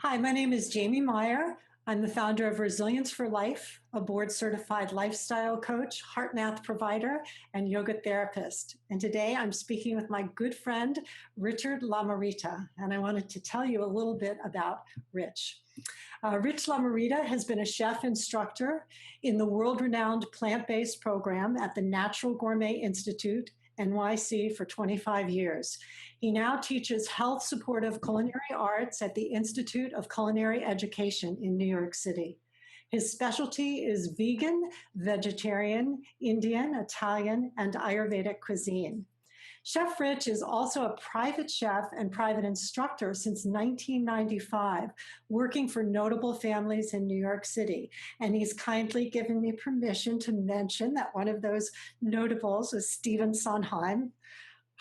Hi, my name is Jamie Meyer. I'm the founder of Resilience for Life, a board certified lifestyle coach, heart math provider, and yoga therapist. And today I'm speaking with my good friend, Richard LaMarita. And I wanted to tell you a little bit about Rich. Rich LaMarita has been a chef instructor in the world renowned plant based program at the Natural Gourmet Institute, NYC, for 25 years. He now teaches health supportive culinary arts at the Institute of Culinary Education in New York City. His specialty is vegan, vegetarian, Indian, Italian, and Ayurvedic cuisine. Chef Rich is also a private chef and private instructor since 1995, working for notable families in New York City. And he's kindly given me permission to mention that one of those notables was Stephen Sondheim.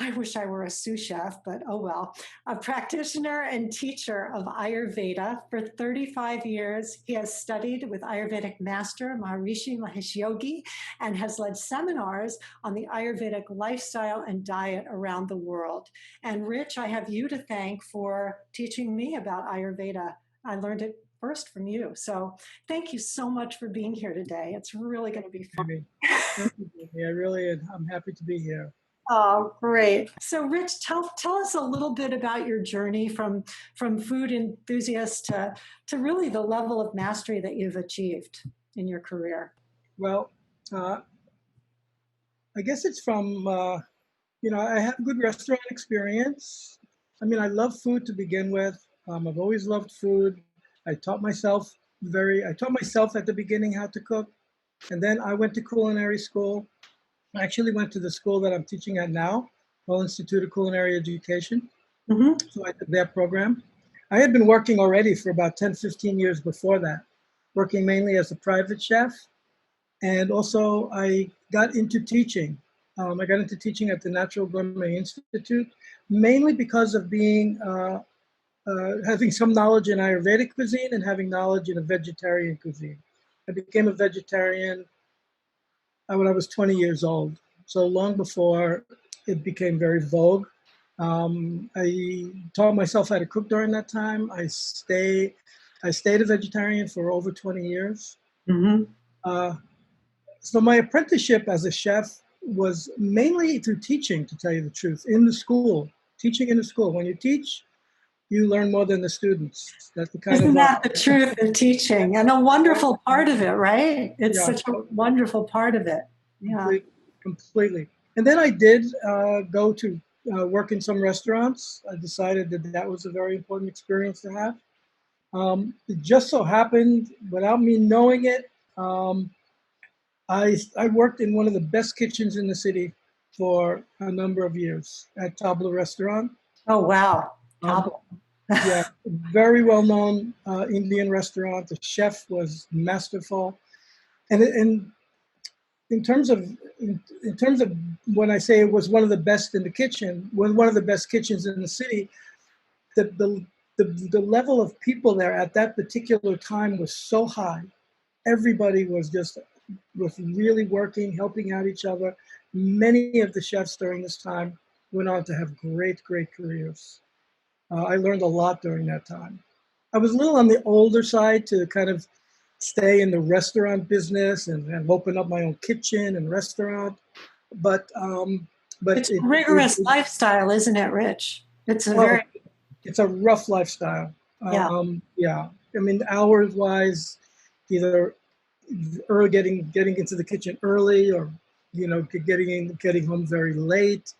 I wish I were a sous chef, but oh well. A practitioner and teacher of Ayurveda for 35 years, he has studied with Ayurvedic master Maharishi Mahesh Yogi and has led seminars on the Ayurvedic lifestyle and diet around the world. And Rich, I have you to thank for teaching me about Ayurveda. I learned it first from you. So thank you so much for being here today. It's really going to be fun. Amy. Thank you, Amy. I'm happy to be here. Oh, great. So, Rich, tell us a little bit about your journey from food enthusiast to really the level of mastery that you've achieved in your career. Well, uh, I guess it's from, I have good restaurant experience. I mean, I love food to begin with. I've always loved food. I taught myself at the beginning how to cook. And then I went to culinary school. I actually went to the school that I'm teaching at now, Whole Institute of Culinary Education. Hmm. So I did that program. I had been working already for about 10, 15 years before that, working mainly as a private chef. And also I got into teaching. I got into teaching at the Natural Gourmet Institute, mainly because of having some knowledge in Ayurvedic cuisine and having knowledge in a vegetarian cuisine. I became a vegetarian when I was 20 years old, so long before it became very vogue. I taught myself how to cook during that time. I stayed a vegetarian for over 20 years. Hmm. Uh, so my apprenticeship as a chef was mainly through teaching, to tell you the truth, in the school, teaching in the school. When you teach, you learn more than the students. That's the kind Isn't of that the truth of teaching and a wonderful part of it, right? It's yeah, such a wonderful part of it. Yeah. completely. And then I did go to work in some restaurants. I decided that that was a very important experience to have. It just so happened, without me knowing it, I worked in one of the best kitchens in the city for a number of years at Tabla Restaurant. Oh, wow. Um, Tablet. yeah, very well known Indian restaurant. The chef was masterful, and in terms of when I say it was one of the best in the kitchen, one of the best kitchens in the city, the the the level of people there at that particular time was so high. Everybody was really working, helping out each other. Many of the chefs during this time went on to have great careers. I learned a lot during that time. I was a little on the older side to kind of stay in the restaurant business and open up my own kitchen and restaurant. But It's a rigorous lifestyle, isn't it, Rich? It's a well, very, it's a rough lifestyle. yeah. Yeah, I mean, hours wise, either early getting into the kitchen early, or getting home very late.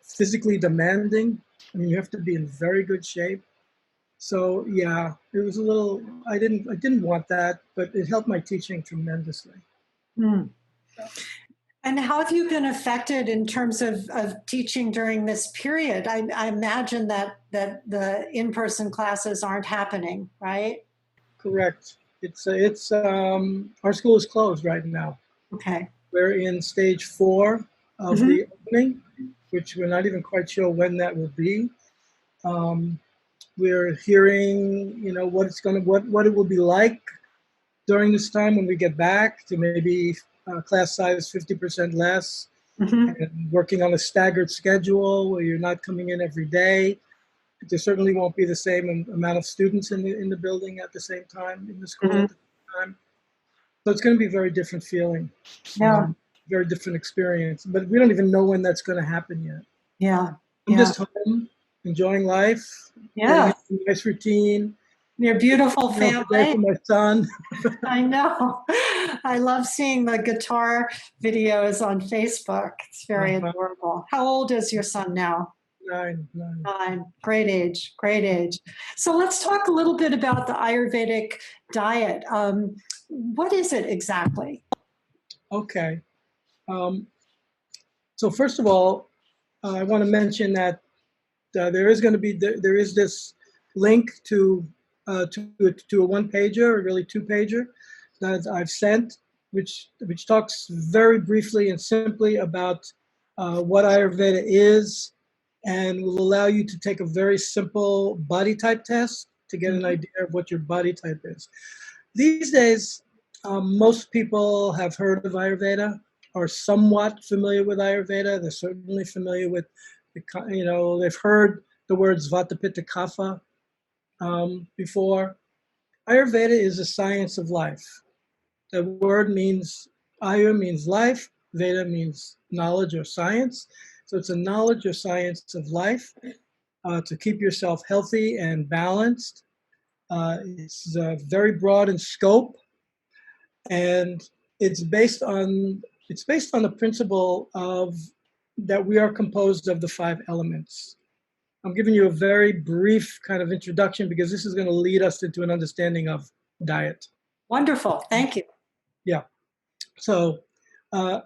Physically demanding. I mean, you have to be in very good shape. So yeah, it was a little. I didn't want that, but it helped my teaching tremendously. Hmm. And how have you been affected in terms of teaching during this period? I imagine that the in-person classes aren't happening, right? Correct. It's our school is closed right now. Okay. We're in stage 4 of Hmm. the opening, which we're not even quite sure when that will be. Um, we're hearing, what it will be like during this time when we get back to maybe class size 50% less, Hmm. and working on a staggered schedule where you're not coming in every day. There certainly won't be the same amount of students in the building at the same time, in the school Mhm. at the same time. So it's going to be a very different feeling, Yeah, very different experience. But we don't even know when that's going to happen yet. yeah, I'm yeah, just home, enjoying life, getting yeah. into a nice routine. Your beautiful Today family. for my son. I know. I love seeing the guitar videos on Facebook. It's very Uh-huh. adorable. How old is your son now? 9. 9. Great age. Great age. So let's talk a little bit about the Ayurvedic diet. What is it exactly? Okay. Um, so first of all, I want to mention that there is going to be there is this link to a one pager, or really two pager, that I've sent, which talks very briefly and simply about what Ayurveda is, and will allow you to take a very simple body type test to get an Mhm. idea of what your body type is. These days, most people have heard of Ayurveda, are somewhat familiar with Ayurveda. They're certainly familiar with they've heard the words Vata, Pitta, Kapha before. Ayurveda is a science of life. The word means, Ayur means life, Veda means knowledge or science. So it's a knowledge or science of life to keep yourself healthy and balanced. It's very broad in scope, and it's based on the principle of that we are composed of the 5 elements. I'm giving you a very brief kind of introduction because this is going to lead us into an understanding of diet. Wonderful. Thank you. Yeah. So, uh,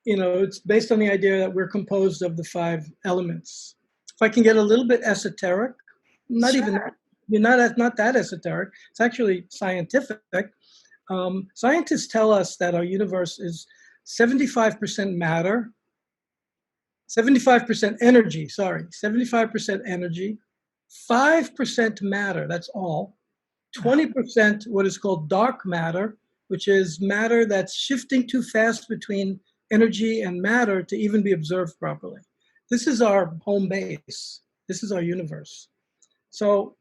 it's based on the idea that we're composed of the 5 elements. If I can get a little bit esoteric, not even Sure. you're not that esoteric. It's actually scientific. Scientists tell us that our universe is 75% matter, 75% energy, 75% energy, 5% matter, that's all, 20% what is called dark matter, which is matter that's shifting too fast between energy and matter to even be observed properly. This is our home base. This is our universe. So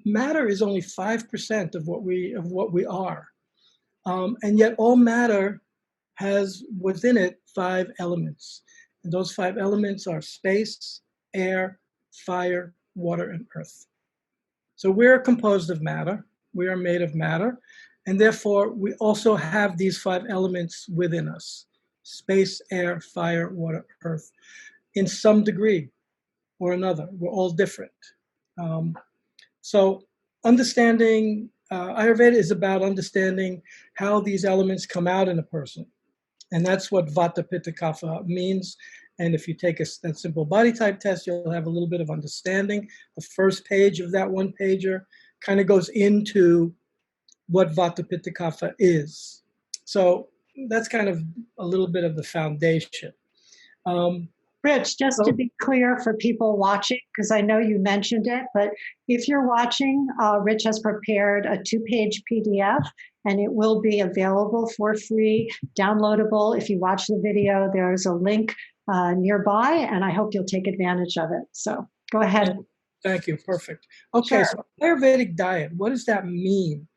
matter is only 5% of what we are. And yet all matter has within it 5 elements. And those 5 elements are space, air, fire, water, and earth. So we're composed of matter. We are made of matter. And therefore, we also have these 5 elements within us: space, air, fire, water, earth, in some degree or another. We're all different. Um, so understanding Ayurveda is about understanding how these elements come out in a person. And that's what Vata, Pitta, Kapha means. And if you take that simple body type test, you'll have a little bit of understanding. The first page of that one pager kind of goes into what Vata, Pitta, Kapha is. So that's kind of a little bit of the foundation. Um, Rich, just to so be clear for people watching, because I know you mentioned it, but if you're watching, Rich has prepared a 2-page PDF and it will be available for free, downloadable. If you watch the video, there's a link nearby, and I hope you'll take advantage of it. So go ahead. thank you. Perfect. Okay, Sure. so Ayurvedic diet, what does that mean?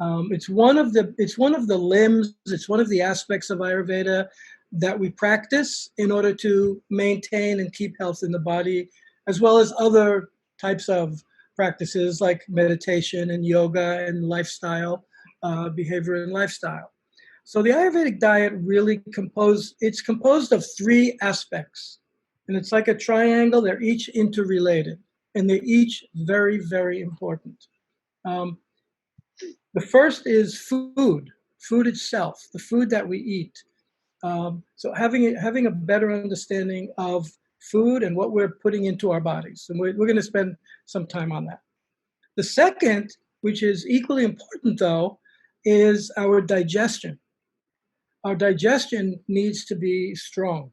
It's one of the limbs. It's one of the aspects of Ayurveda that we practice in order to maintain and keep health in the body, as well as other types of practices like meditation and yoga and lifestyle, behavior and lifestyle. So the Ayurvedic diet it's composed of 3 aspects, and it's like a triangle. They're each interrelated, and they're each very, very important. Um, the first is food itself, the food that we eat. So having a better understanding of food and what we're putting into our bodies, and we're going to spend some time on that. The second, which is equally important though, is our digestion. Our digestion needs to be strong,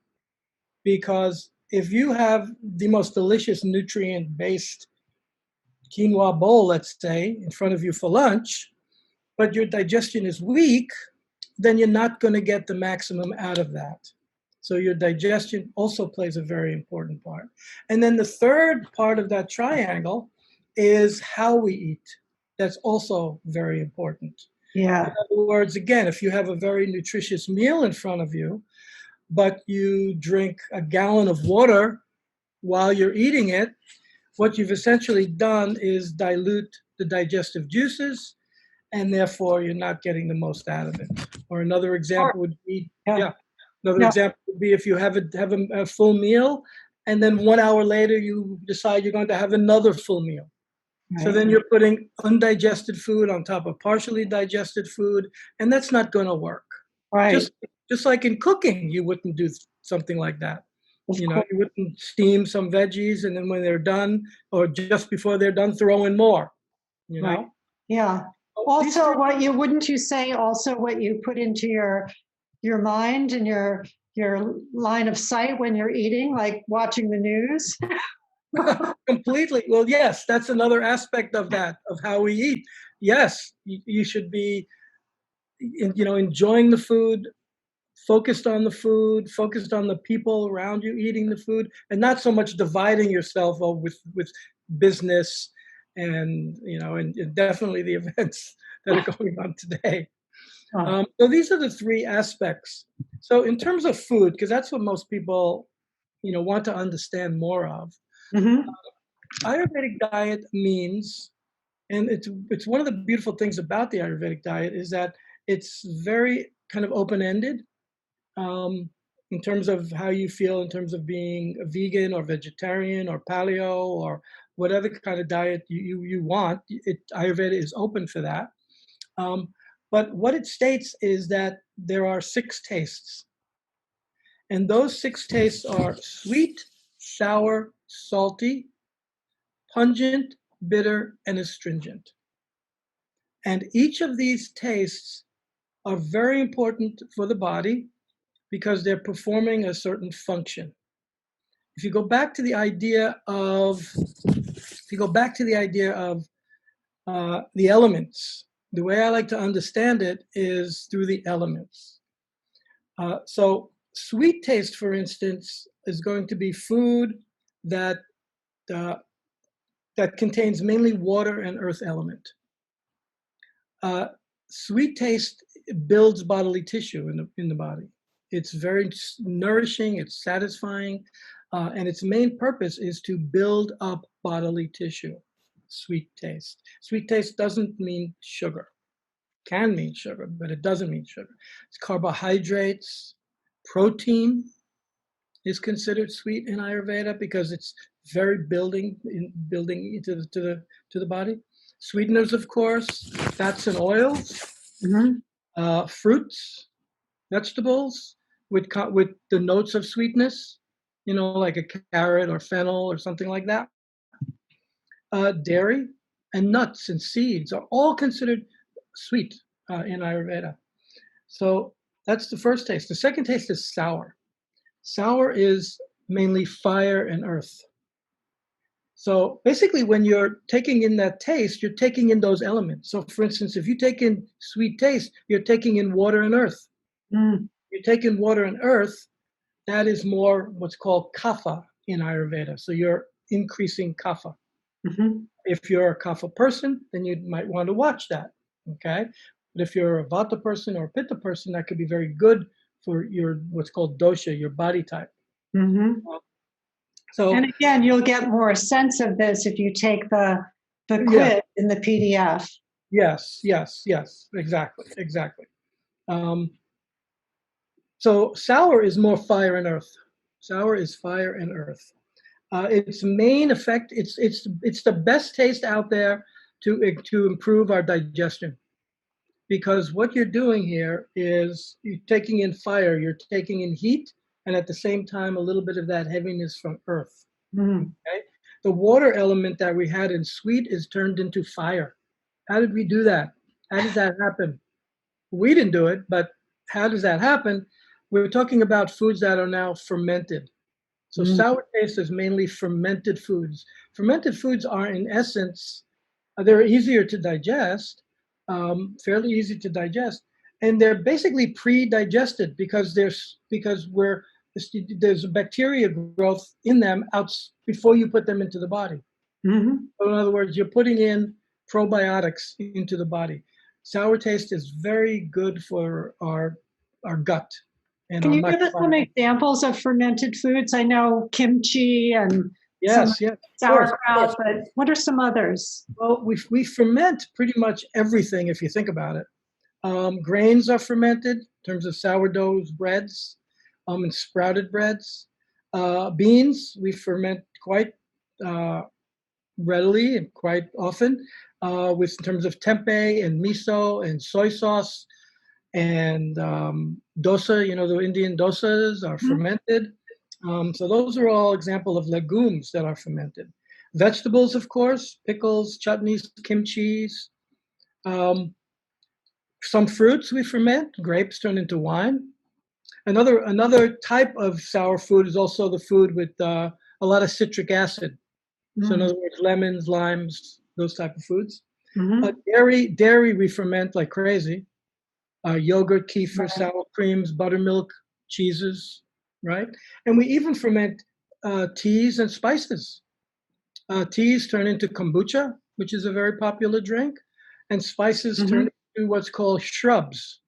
because if you have the most delicious nutrient-based quinoa bowl, let's say, in front of you for lunch, but your digestion is weak, then you're not going to get the maximum out of that. So your digestion also plays a very important part. And then the third part of that triangle is how we eat. That's also very important. In Yeah. other words, again, if you have a very nutritious meal in front of you, but you drink a gallon of water while you're eating it, what you've essentially done is dilute the digestive juices, and therefore you're not getting the most out of it. Or another Or, example would be, yeah. yeah, another Yeah. example would be if you have a full meal, and then 1 hour later you decide you're going to have another full meal. So Right. then you're putting undigested food on top of partially digested food, and that's not going to work. Right. Just just like in cooking, you wouldn't do something like that. Of You know, course. you wouldn't steam some veggies and then when they're done or just before they're done, throw in more. You Right. know, Yeah. so these Also, three. what you wouldn't you say also what you put into your mind and your line of sight when you're eating, like watching the news? Completely. Well, yes, that's another aspect of that, of how we eat. Yes, you should be, enjoying the food, focused on the people around you eating the food, and not so much dividing yourself with business and and definitely the events that are going on today. Oh. So these are the three aspects. So in terms of food, because that's what most people want to understand more of. Hmm. Ayurvedic diet means, and it's one of the beautiful things about the Ayurvedic diet is that it's very kind of open-ended, um, in terms of how you feel in terms of being a vegan or vegetarian or paleo or whatever kind of diet you want. Ayurveda is open for that. Um, but what it states is that there are 6 tastes, and those 6 tastes are sweet, sour, salty, pungent, bitter, and astringent. And each of these tastes are very important for the body because they're performing a certain function. If you go back to the idea of, if you go back to the idea of the elements, the way I like to understand it is through the elements. So sweet taste, for instance, is going to be food that uh, that contains mainly water and earth element. Uh, Sweet taste builds bodily tissue in the body. It's very nourishing. It's satisfying, and its main purpose is to build up bodily tissue. Sweet taste. Sweet taste doesn't mean sugar. Can mean sugar, but it doesn't mean sugar. It's carbohydrates, protein is considered sweet in Ayurveda because it's very building into the body. Sweeteners, of course, fats and oils, Hmm. fruits, vegetables with the notes of sweetness, like a carrot or fennel or something like that. Dairy and nuts and seeds are all considered sweet in Ayurveda. So that's the first taste. The second taste is sour. Sour is mainly fire and earth. So basically, when you're taking in that taste, you're taking in those elements. So, for instance, if you take in sweet taste, you're taking in water and earth. Mm. You take in water and earth, that is more what's called kapha in Ayurveda. So you're increasing kapha. Hmm. If you're a kapha person, then you might want to watch that. Okay. But if you're a vata person or a pitta person, that could be very good for your what's called dosha, your body type. Hmm. So And again, you'll get more sense of this if you take the yeah, quiz in the PDF. yes, exactly. Um, so sour is more fire and earth. Sour is fire and earth. Its main effect, it's the best taste out there to improve our digestion, because what you're doing here is you're taking in fire, you're taking in heat, and at the same time a little bit of that heaviness from earth. Mm. Okay, the water element that we had in sweet is turned into fire. How did we do that? How does that happen? We didn't do it, but how does that happen? We're talking about foods that are now fermented. So Mm. sour taste is mainly fermented foods. Fermented foods are, in essence, they're easier to digest, fairly easy to digest, and they're basically pre-digested because we're there's a bacteria growth in them out before you put them into the body. Mm-hmm. So in other words, you're putting in probiotics into the body. Sour taste is very good for our gut and Can our you give us some microbiome. examples of fermented foods? I know kimchi and some Yes, yes, of sauerkraut, course. but what are some others? Well, we ferment pretty much everything if you think about it. Grains are fermented in terms of sourdoughs, breads, and sprouted breads. Beans we ferment quite readily and quite often, with in terms of tempeh and miso and soy sauce and dosa. You know, the Indian dosas are Mhm. fermented. So those are all example of legumes that are fermented. Vegetables, of course, pickles, chutneys, kimchis. Um, some fruits we ferment. Grapes turn into wine. Another type of sour food is also the food with a lot of citric acid. So in Mm. other words, lemons, limes, those type of foods. Mhm. Dairy we ferment like crazy. Yogurt, kefir, Right. sour creams, buttermilk, cheeses, right? And we even ferment teas and spices. Teas turn into kombucha, which is a very popular drink, and spices Mhm. turn into what's called shrubs,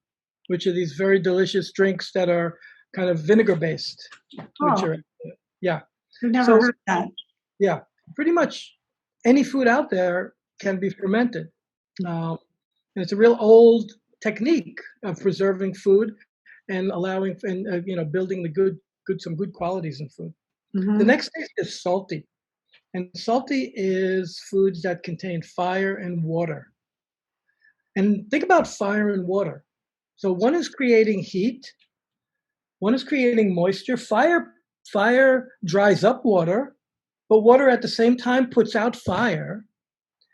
which are these very delicious drinks that are kind of vinegar based, which Oh, are, yeah. I've never So, heard that. yeah, pretty much any food out there can be fermented. Um, and it's a real old technique of preserving food and allowing and building the some good qualities in food. The Mhm. next thing is salty, and salty is foods that contain fire and water. And think about fire and water. So one is creating heat, one is creating moisture. Fire dries up water, but water at the same time puts out fire.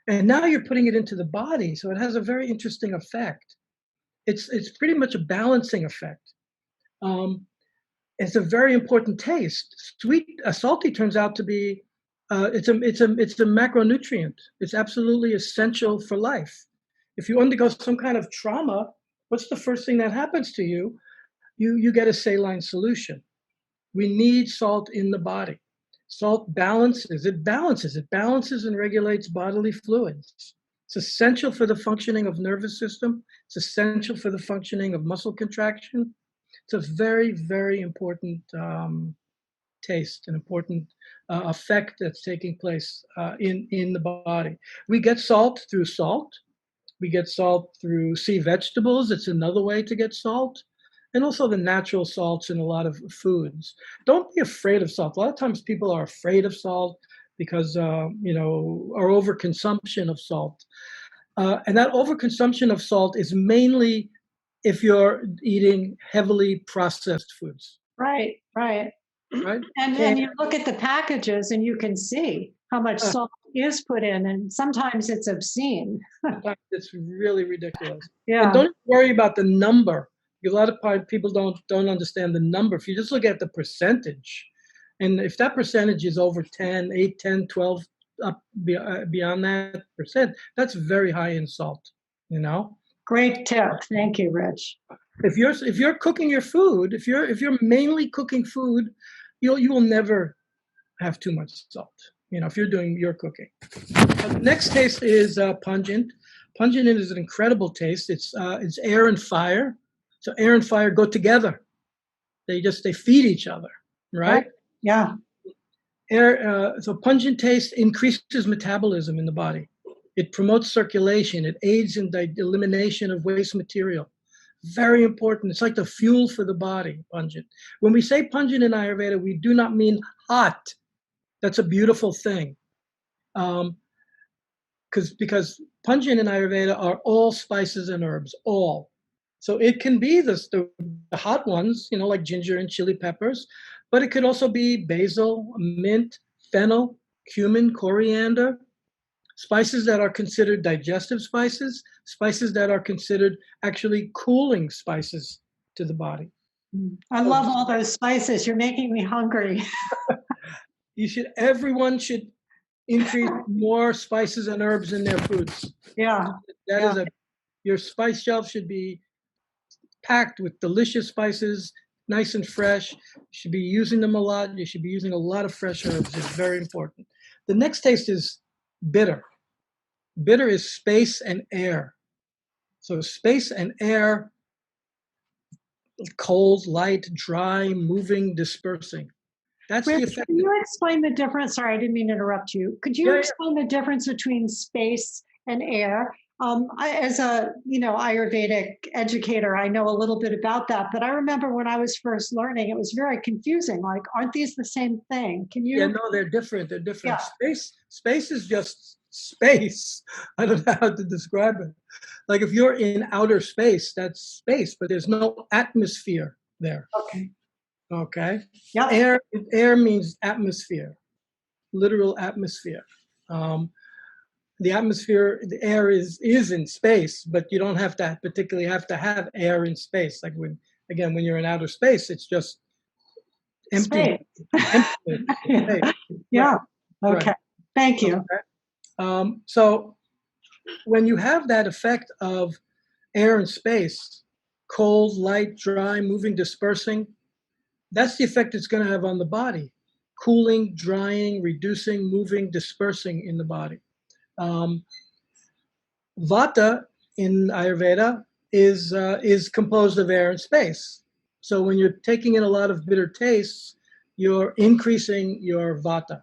And now you're putting it into the body, so it has a very interesting effect. It's pretty much a balancing effect. Um, it's a very important taste. Salty turns out to be it's a macronutrient. It's absolutely essential for life. If you undergo some kind of trauma, what's the first thing that happens to you? You get a saline solution. We need salt in the body. Salt balances and regulates bodily fluids. It's essential for the functioning of nervous system. It's essential for the functioning of muscle contraction. It's a very, very important taste, an important effect that's taking place in the body. We get salt through salt. We get salt through sea vegetables. It's another way to get salt. And also the natural salts in a lot of foods. Don't be afraid of salt. A lot of times people are afraid of salt because, our overconsumption of salt. And that overconsumption of salt is mainly if you're eating heavily processed foods, Right, right. right? And And you look at the packages and you can see how much uh, salt is put in, and sometimes it's obscene. sometimes it's really ridiculous. And Yeah, don't worry about the number. A lot of people don't understand the number. If you just look at the percentage, and if that percentage is over 10, 8, 10, 12, up beyond that percent, that's very high in salt, you know? great tip. Thank you, Rich. If you're cooking your food, if you're mainly cooking food, you will never have too much salt. If you're doing your cooking. Next taste is pungent. Pungent is an incredible taste. It's air and fire. So air and fire go together. They feed each other, Right. right? Yeah. So pungent taste increases metabolism in the body. It promotes circulation. It aids in the elimination of waste material. Very important. It's like the fuel for the body, pungent. When we say pungent in Ayurveda, we do not mean hot. That's a beautiful thing. Um, because pungent in Ayurveda are all spices and herbs, all. So it can be the hot ones, like ginger and chili peppers, but it could also be basil, mint, fennel, cumin, coriander, spices that are considered digestive spices, spices that are considered actually cooling spices to the body. I So love all those spices. You're making me hungry. everyone should increase more spices and herbs in their foods. Yeah. That Yeah. is your spice shelf should be packed with delicious spices, nice and fresh. You should be using them a lot. You should be using a lot of fresh herbs. It's very important. The next taste is bitter. Bitter is space and air. So space and air, cold, light, dry, moving, dispersing. That's the Rich, effect. can you explain the difference? Sorry, I didn't mean to interrupt you. Could you explain the difference between space and air? As a Ayurvedic educator, I know a little bit about that, but I remember when I was first learning, it was very confusing. Like, aren't these the same thing? Can you? Yeah, no, they're different. They're different. Yeah. Space is just space. I don't know how to describe it. Like if you're in outer space, that's space, but there's no atmosphere there. Okay. Okay. Yeah. Air means atmosphere, literal atmosphere. The atmosphere, the air is in space, but you don't have to particularly have to have air in space. Like when you're in outer space, it's just empty. Yeah. Yeah. Okay. Right. Thank you. Okay. So when you have that effect of air and space, cold, light, dry, moving, dispersing, that's the effect it's going to have on the body. Cooling, drying, reducing, moving, dispersing in the body. Vata in Ayurveda is composed of air and space. So when you're taking in a lot of bitter tastes, you're increasing your Vata.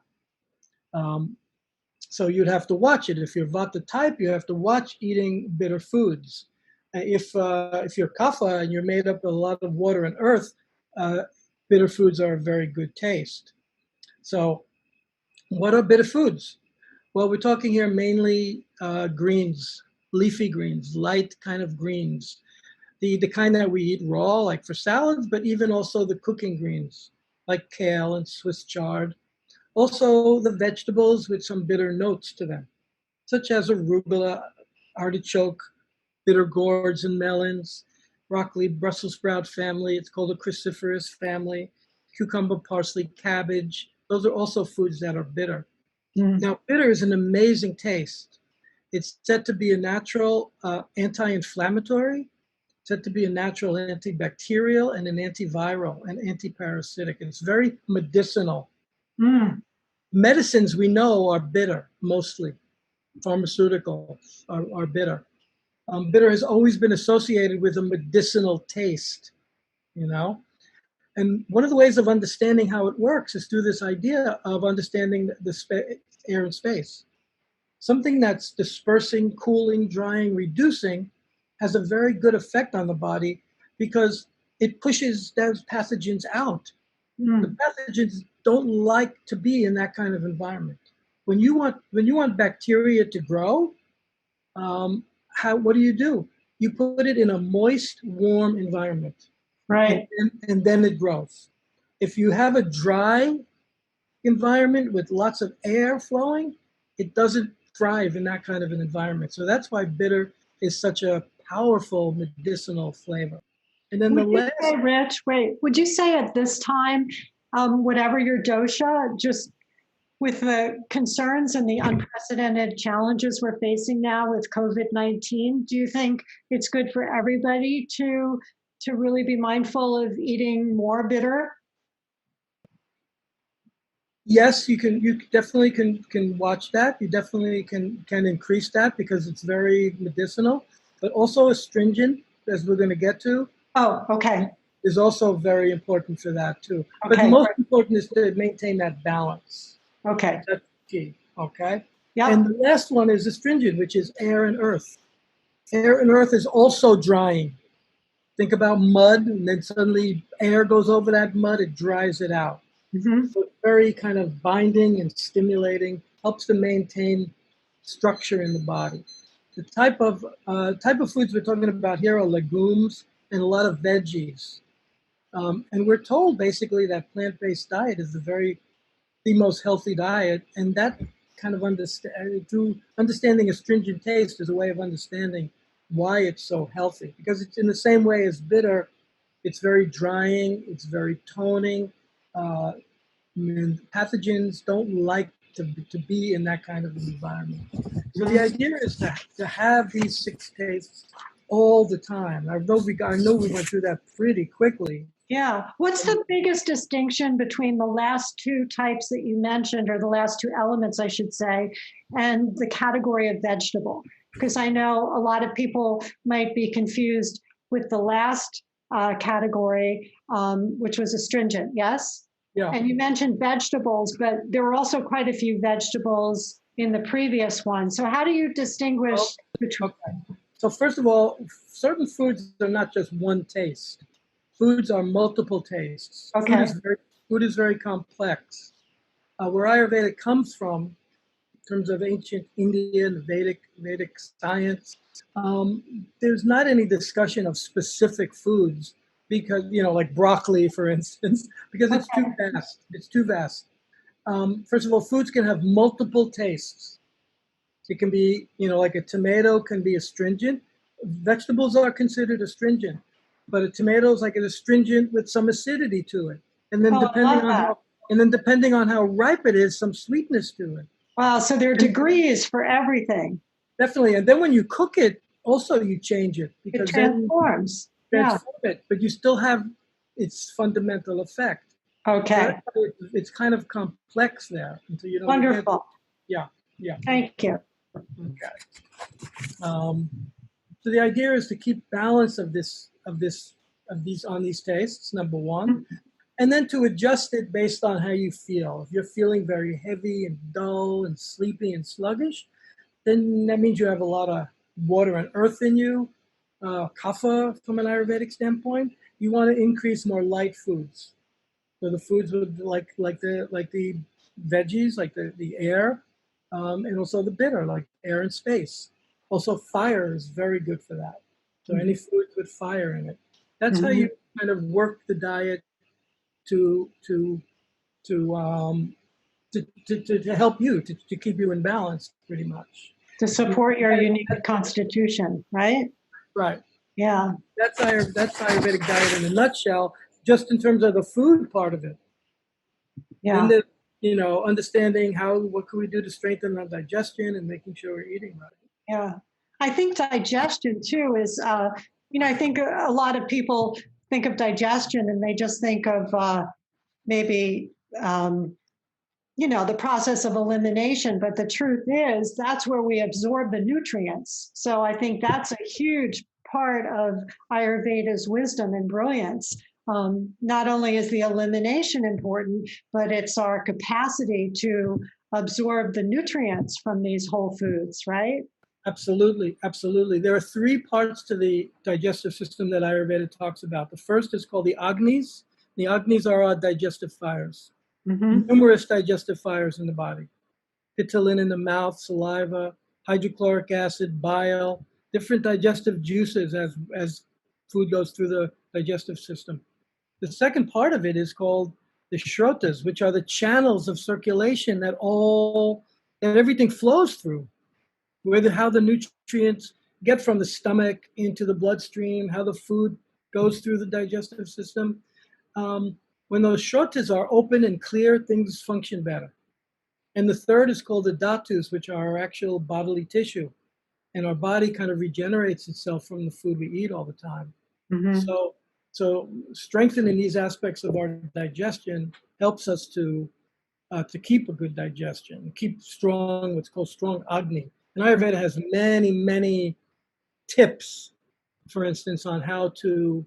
So you'd have to watch it. If you're Vata type, you have to watch eating bitter foods. If you're Kapha and you're made up of a lot of water and earth, bitter foods are a very good taste. So what are bitter foods? Well, we're talking here mainly greens, leafy greens, light kind of greens. The kind that we eat raw, like for salads, but even also the cooking greens, like kale and Swiss chard. Also the vegetables with some bitter notes to them, such as arugula, artichoke, bitter gourds and melons, broccoli, Brussels sprout family. It's called a cruciferous family. Cucumber, parsley, cabbage. Those are also foods that are bitter. Now, bitter is an amazing taste. It's said to be a natural anti-inflammatory, said to be a natural antibacterial and an antiviral and antiparasitic. It's very medicinal. Medicines we know are bitter, mostly. Pharmaceuticals are bitter. Bitter has always been associated with a medicinal taste, And one of the ways of understanding how it works is through this idea of understanding the air and space. Something that's dispersing, cooling, drying, reducing has a very good effect on the body because it pushes those pathogens out. The pathogens don't like to be in that kind of environment. When you want bacteria to grow, what do? You put it in a moist, warm environment. Right. And then it grows. If you have a dry environment with lots of air flowing, it doesn't thrive in that kind of an environment. So that's why bitter is such a powerful medicinal flavor. And then Rich, wait, would you say at this time, whatever your dosha, just with the concerns and the unprecedented challenges we're facing now with COVID-19, do you think it's good for everybody to really be mindful of eating more bitter? Yes, you definitely can watch that. You definitely can increase that because it's very medicinal, but also astringent, as we're going to get to. Oh, okay. Is also very important for that too. Okay. But most important is to maintain that balance. Okay. That's key. Okay. Yeah. And the last one is astringent, which is air and earth. Air and earth is also drying. Think about mud, and then suddenly air goes over that mud, it dries it out. So it's very kind of binding and stimulating, helps to maintain structure in the body. The type of foods we're talking about here are legumes and a lot of veggies. And we're told basically that plant-based diet is the most healthy diet, and that kind of through understanding astringent taste is a way of understanding why it's so healthy. Because it's in the same way as bitter, it's very drying, it's very toning. And pathogens don't like to be in that kind of an environment. So the idea is to have these 6 tastes all the time. I know we went through that pretty quickly. Yeah. What's the biggest distinction between the last two types that you mentioned, or the last two elements, I should say, and the category of vegetable? Because I know a lot of people might be confused with the last category, which was astringent, yes? Yeah. And you mentioned vegetables, but there were also quite a few vegetables in the previous one. So how do you distinguish between? Okay. So first of all, certain foods are not just one taste. Foods are multiple tastes. Okay. Food is very complex. Where Ayurveda comes from, in terms of ancient Indian Vedic science, there's not any discussion of specific foods because, like broccoli, for instance, because it's too vast. It's too vast. First of all, foods can have multiple tastes. It can be, like a tomato can be astringent. Vegetables are considered astringent, but a tomato is like an astringent with some acidity to it. And then depending on how ripe it is, some sweetness to it. Wow, so there are degrees for everything. Definitely. And then when you cook it, also you change it because it transforms. It, but you still have its fundamental effect. Okay. So it's kind of complex there until you know. Wonderful. Yeah. Thank you. Okay. So the idea is to keep balance of these on these tastes, number one, and then to adjust it based on how you feel. If you're feeling very heavy and dull and sleepy and sluggish, then that means you have a lot of water and earth in you. Kapha, from an Ayurvedic standpoint, you want to increase more light foods. So the foods with like the veggies, like the air, and also the bitter, like air and space. Also, fire is very good for that. So any food with fire in it. That's how you kind of work the diet to help you to keep you in balance, pretty much. To support your unique constitution, right? Right. Yeah. That's Ayurvedic diet in a nutshell, just in terms of the food part of it. Yeah. And understanding what can we do to strengthen our digestion and making sure we're eating right. Yeah. I think digestion too is, I think a lot of people think of digestion and they just think of maybe, the process of elimination. But the truth is that's where we absorb the nutrients. So I think that's a huge part of Ayurveda's wisdom and brilliance. Not only is the elimination important, but it's our capacity to absorb the nutrients from these whole foods, right? Absolutely. There are three parts to the digestive system that Ayurveda talks about. The first is called the Agnis. The Agnis are our digestive fires. Numerous digestive fires in the body. Pitalin in the mouth, saliva, hydrochloric acid, bile, different digestive juices as food goes through the digestive system. The second part of it is called the shrotas, which are the channels of circulation that everything flows through. How the nutrients get from the stomach into the bloodstream, how the food goes through the digestive system. When those shrotas are open and clear, things function better. And the third is called the dhatus, which are our actual bodily tissue. And our body kind of regenerates itself from the food we eat all the time. So strengthening these aspects of our digestion helps us to keep a good digestion, keep strong, what's called strong Agni. And Ayurveda has many, many tips, for instance, on how to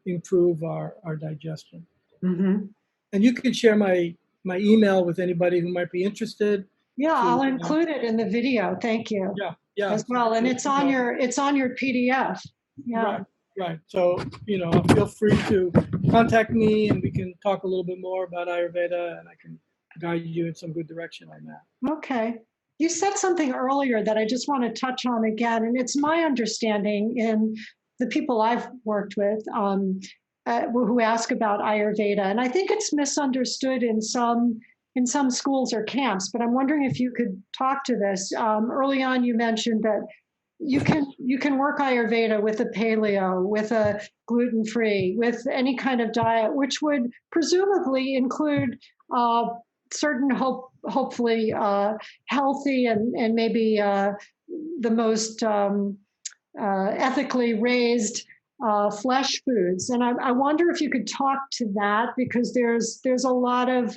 improve our digestion. And you can share my email with anybody who might be interested. Yeah, I'll include it in the video. Thank you. Yeah. As well, and it's on your PDF. Yeah. Right. So feel free to contact me, and we can talk a little bit more about Ayurveda, and I can guide you in some good direction on that. Okay. You said something earlier that I just want to touch on again, and it's my understanding in the people I've worked with who ask about Ayurveda, and I think it's misunderstood in some schools or camps. But I'm wondering if you could talk to this. Early on, you mentioned that you can work Ayurveda with a paleo, with a gluten-free, with any kind of diet, which would presumably include certain hopefully healthy and maybe the most ethically raised flesh foods, and I wonder if you could talk to that because there's a lot of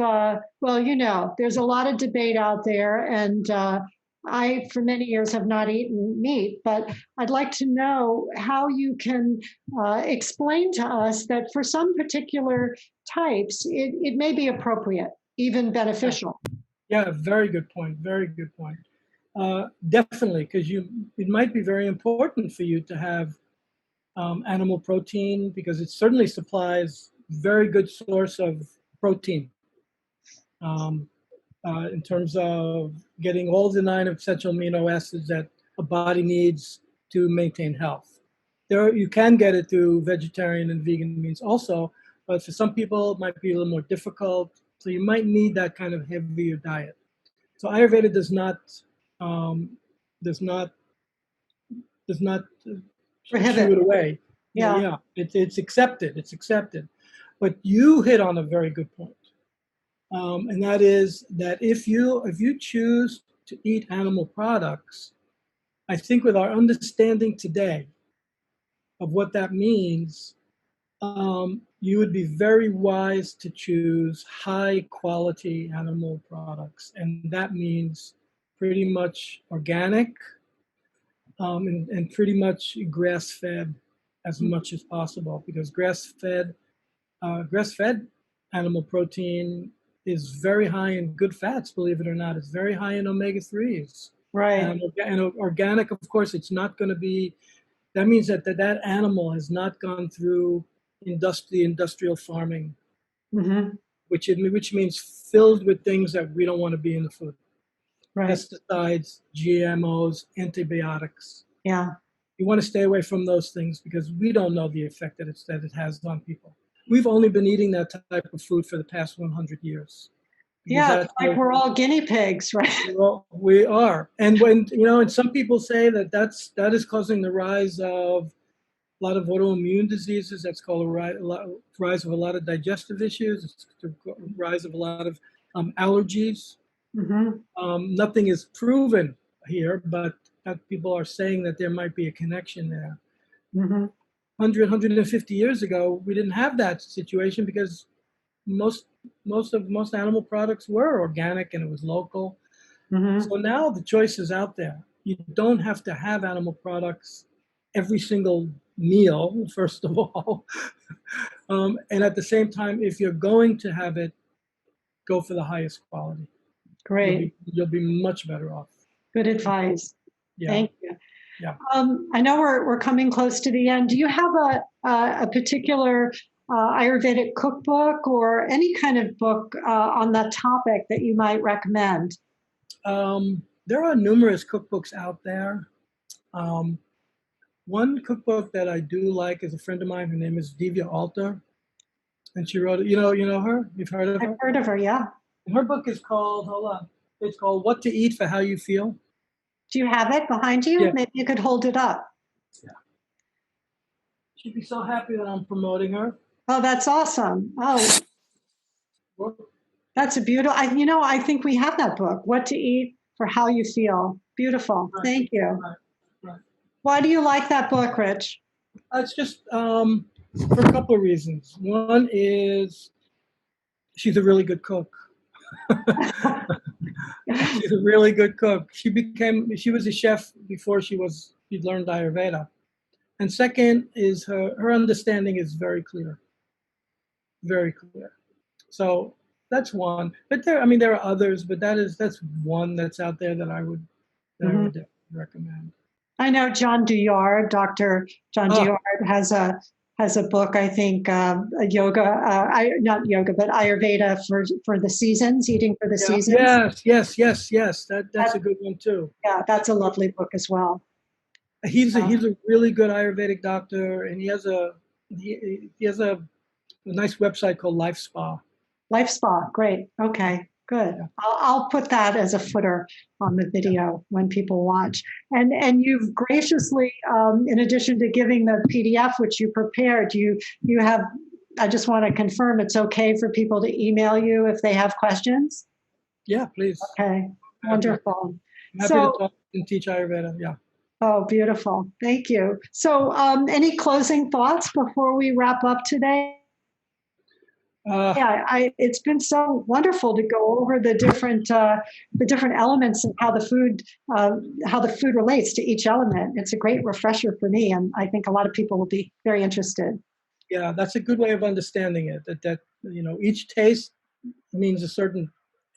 there's a lot of debate out there, and I for many years have not eaten meat, but I'd like to know how you can explain to us that for some particular types it may be appropriate, even beneficial. Yeah, very good point. Very good point. Definitely, because it might be very important for you to have animal protein because it certainly supplies very good source of protein um, in terms of getting all the 9 essential amino acids that a body needs to maintain health. You can get it through vegetarian and vegan means also, but for some people it might be a little more difficult. So you might need that kind of heavier diet. So Ayurveda does not um, does not does not shoo Prohibit. it away. Yeah. Yeah, it's accepted. It's accepted. But you hit on a very good point, and that is that if you choose to eat animal products, I think with our understanding today of what that means, you would be very wise to choose high quality animal products, and that means pretty much organic and pretty much grass fed as much as possible because grass fed animal protein is very high in good fats, believe it or not. It's very high in omega 3s. Right. And organic, of course, it's not going to be, that means that animal has not gone through industrial farming, Hmm. which means filled with things that we don't want to be in the food. Right. Pesticides, GMOs, antibiotics. Yeah. You want to stay away from those things because we don't know the effect that it has on people. We've only been eating that type of food for the past 100 years because Yeah. It's that's like we're all guinea pigs, right? well, we are. And when and some people say that is causing the rise of a lot of autoimmune diseases. That's called rise of a lot of digestive issues. It's the rise of a lot of allergies. Hmm. Nothing is proven here, but people are saying that there might be a connection there. Hmm. 150 years ago, we didn't have that situation because most most animal products were organic and it was local. Hmm. So now the choice is out there. You don't have to have animal products every single meal, first of all. And at the same time, if you're going to have it, go for the highest quality. Great. You'll be much better off. Good advice. Yeah, Thank you. yeah. I know we're coming close to the end. Do you have a particular Ayurvedic cookbook or any kind of book on that topic that you might recommend? There are numerous cookbooks out there. Um, One cookbook that I do like is a friend of mine. Her name is Divya Alter, and she wrote it. You know her. You've heard of I've her. heard of her. Yeah. And her book is called. Hold on. It's called What to Eat for How You Feel. Do you have it behind you? Yeah. Maybe you could hold it up. Yeah. She'd be so happy that I'm promoting her. Oh, that's awesome. Oh, Well, that's a beautiful. I think we have that book, What to Eat for How You Feel. Beautiful. right, Thank you. right, right. Why do you like that book, Rich? It's just for a couple of reasons. One is she's a really good cook. She's a really good cook. She was a chef before she learned Ayurveda. And second is her understanding is very clear. Very clear. So that's one. But there are others, but that's one that's out there that I would Mhm. recommend. I know John Duyard, Dr. John Oh, Duyard has a book, I think, a yoga, not yoga, but Ayurveda for the seasons, eating for the yeah, seasons. yes. That's That, a good one too. yeah, that's a lovely book as well. He's a really good Ayurvedic doctor, and he has a nice website called Life Spa. Life Spa, great. Okay, good. Yeah, I'll put that as a footer on the yeah. video when people watch. And you've graciously, in addition to giving the PDF which you prepared, you have. I just want to confirm it's okay for people to email you if they have questions. Yeah, please. Okay, Happy, wonderful. I'm happy to So talk and teach Ayurveda. Yeah. Oh, beautiful. Thank you. So, any closing thoughts before we wrap up today? Uh, Yeah, it's been so wonderful to go over the different elements and how the food relates to each element. It's a great refresher for me, and I think a lot of people will be very interested. yeah, that's a good way of understanding it. That each taste means a certain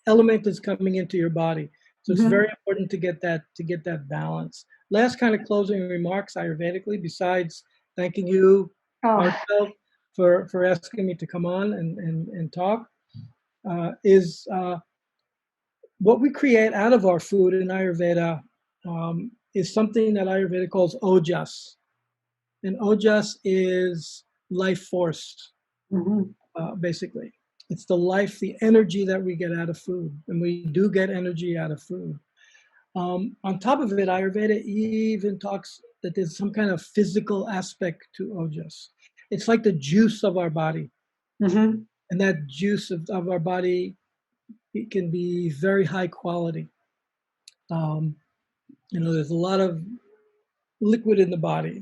element is coming into your body. So it's Hmm. very important to get that balance. Last kind of closing remarks Ayurvedically, besides thanking you, Oh, heartfelt, for asking me to come on and talk, is what we create out of our food in Ayurveda is something that Ayurveda calls ojas. And ojas is life force, mhm. basically. It's the life, the energy that we get out of food. And we do get energy out of food. On top of it, Ayurveda even talks that there's some kind of physical aspect to ojas. It's like the juice of our body. Hmm. And that juice of our body, it can be very high quality. Um, there's a lot of liquid in the body,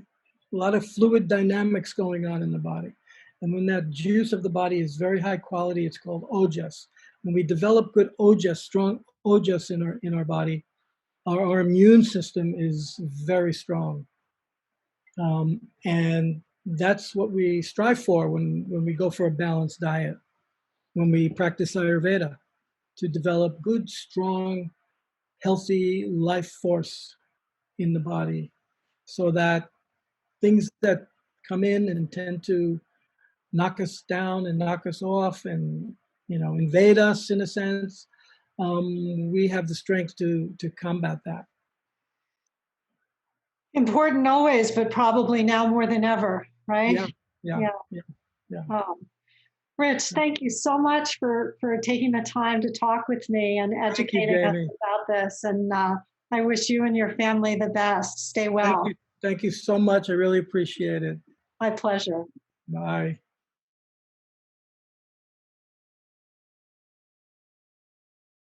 a lot of fluid dynamics going on in the body. And when that juice of the body is very high quality, it's called ojas. When we develop good ojas, strong ojas in our body, our immune system is very strong. And that's what we strive for when we go for a balanced diet, when we practice Ayurveda, to develop good, strong, healthy life force in the body so that things that come in and tend to knock us down and knock us off and invade us in a sense, we have the strength to combat that. Important always, but probably now more than ever, right? Yeah, yeah, Yeah. yeah, yeah. Um, Rich, thank you so much for taking the time to talk with me and Thank you, educating us Jamie. about this. And I wish you and your family the best. Stay Thank well. you. Thank you so much. I really appreciate it. My pleasure. Bye.